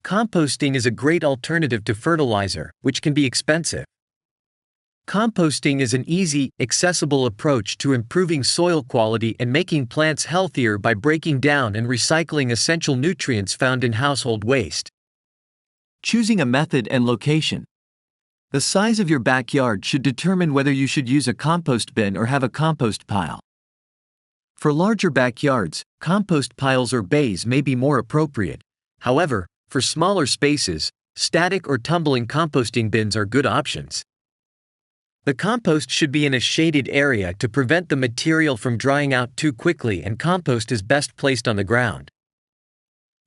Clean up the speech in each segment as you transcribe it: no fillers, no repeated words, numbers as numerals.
Composting is a great alternative to fertilizer, which can be expensive. Composting is an easy, accessible approach to improving soil quality and making plants healthier by breaking down and recycling essential nutrients found in household waste. Choosing a method and location. The size of your backyard should determine whether you should use a compost bin or have a compost pile. For larger backyards, compost piles or bays may be more appropriate. However, for smaller spaces, static or tumbling composting bins are good options. The compost should be in a shaded area to prevent the material from drying out too quickly, and compost is best placed on the ground.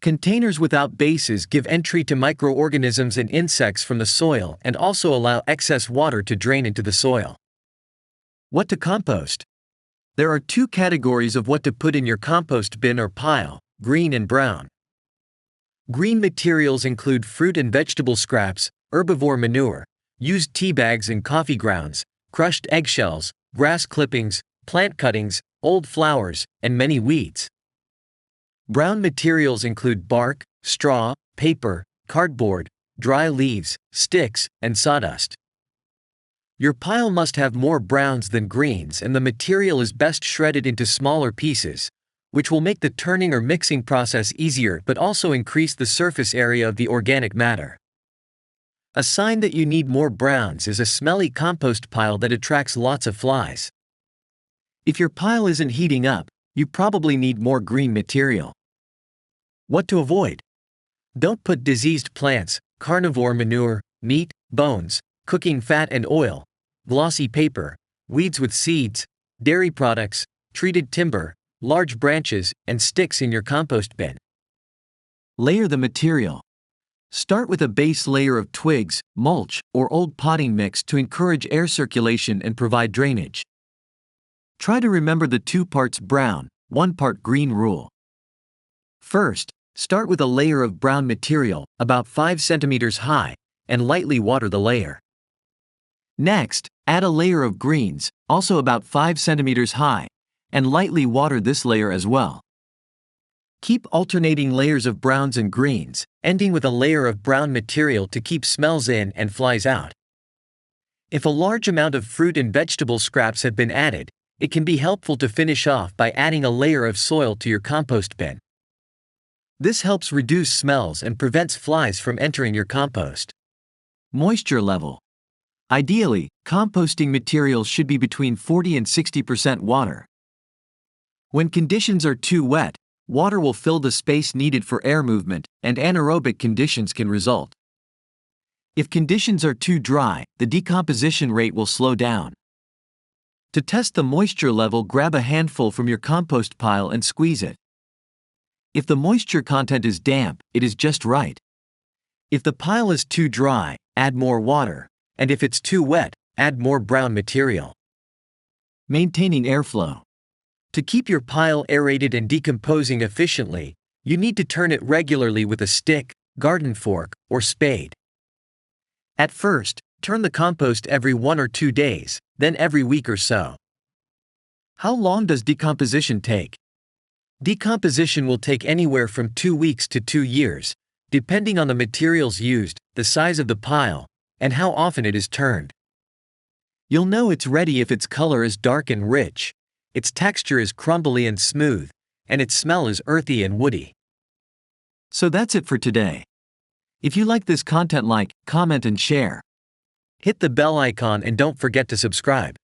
Containers without bases give entry to microorganisms and insects from the soil and also allow excess water to drain into the soil. What to compost? There are two categories of what to put in your compost bin or pile: green and brown. Green materials include fruit and vegetable scraps, herbivore manure, used tea bags and coffee grounds, crushed eggshells, grass clippings, plant cuttings, old flowers, and many weeds. Brown materials include bark, straw, paper, cardboard, dry leaves, sticks, and sawdust. Your pile must have more browns than greens, and the material is best shredded into smaller pieces, which will make the turning or mixing process easier but also increase the surface area of the organic matter. A sign that you need more browns is a smelly compost pile that attracts lots of flies. If your pile isn't heating up, you probably need more green material. What to avoid? Don't put diseased plants, carnivore manure, meat, bones, cooking fat and oil, glossy paper, weeds with seeds, dairy products, treated timber, large branches, and sticks in your compost bin. Layer the material. Start with a base layer of twigs, mulch, or old potting mix to encourage air circulation and provide drainage. Try to remember the 2 parts brown, 1 part green rule. First, start with a layer of brown material, about 5 centimeters high, and lightly water the layer. Next, add a layer of greens, also about 5 centimeters high, and lightly water this layer as well. Keep alternating layers of browns and greens, ending with a layer of brown material to keep smells in and flies out. If a large amount of fruit and vegetable scraps have been added, it can be helpful to finish off by adding a layer of soil to your compost bin. This helps reduce smells and prevents flies from entering your compost. Moisture level. Ideally, composting materials should be between 40 and 60% water. When conditions are too wet, water will fill the space needed for air movement, and anaerobic conditions can result. If conditions are too dry, the decomposition rate will slow down. To test the moisture level, grab a handful from your compost pile and squeeze it. If the moisture content is damp, it is just right. If the pile is too dry, add more water, and if it's too wet, add more brown material. Maintaining airflow. To keep your pile aerated and decomposing efficiently, you need to turn it regularly with a stick, garden fork, or spade. At first, turn the compost every 1 or 2 days, then every week or so. How long does decomposition take? Decomposition will take anywhere from 2 weeks to 2 years, depending on the materials used, the size of the pile, and how often it is turned. You'll know it's ready if its color is dark and rich, its texture is crumbly and smooth, and its smell is earthy and woody. So that's it for today. If you like this content, like, comment and share. Hit the bell icon and don't forget to subscribe.